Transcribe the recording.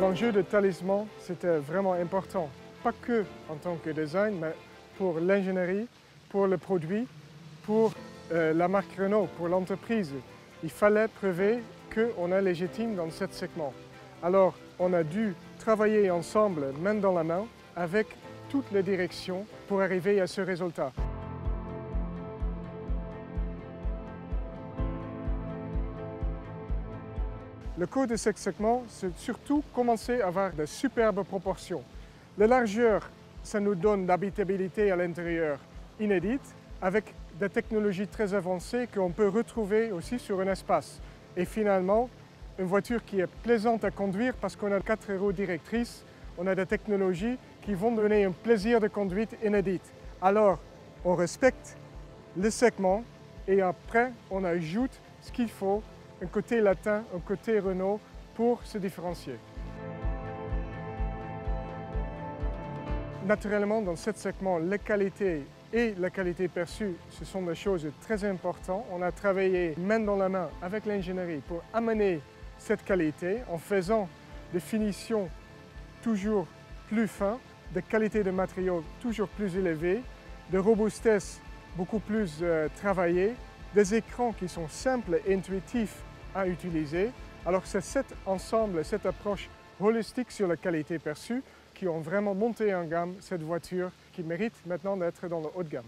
L'enjeu de Talisman, c'était vraiment important. Pas que en tant que design, mais pour l'ingénierie, pour le produit, pour la marque Renault, pour l'entreprise. Il fallait prouver qu'on est légitime dans ce segment. Alors, on a dû travailler ensemble, main dans la main, avec toutes les directions pour arriver à ce résultat. Le code de ce segment, c'est surtout commencer à avoir de superbes proportions. La largeur, ça nous donne l'habitabilité à l'intérieur inédite, avec des technologies très avancées qu'on peut retrouver aussi sur un espace. Et finalement, une voiture qui est plaisante à conduire parce qu'on a 4 roues directrices, on a des technologies qui vont donner un plaisir de conduite inédite. Alors, on respecte le segment et après, on ajoute ce qu'il faut, un côté latin, un côté Renault pour se différencier. Naturellement, dans ce segment, la qualité et la qualité perçue, ce sont des choses très importantes. On a travaillé main dans la main avec l'ingénierie pour amener cette qualité en faisant des finitions toujours plus fines, de qualité de matériaux toujours plus élevée, de robustesse beaucoup plus travaillée, des écrans qui sont simples et intuitifs à utiliser. Alors c'est cet ensemble, cette approche holistique sur la qualité perçue qui ont vraiment monté en gamme cette voiture qui mérite maintenant d'être dans le haut de gamme.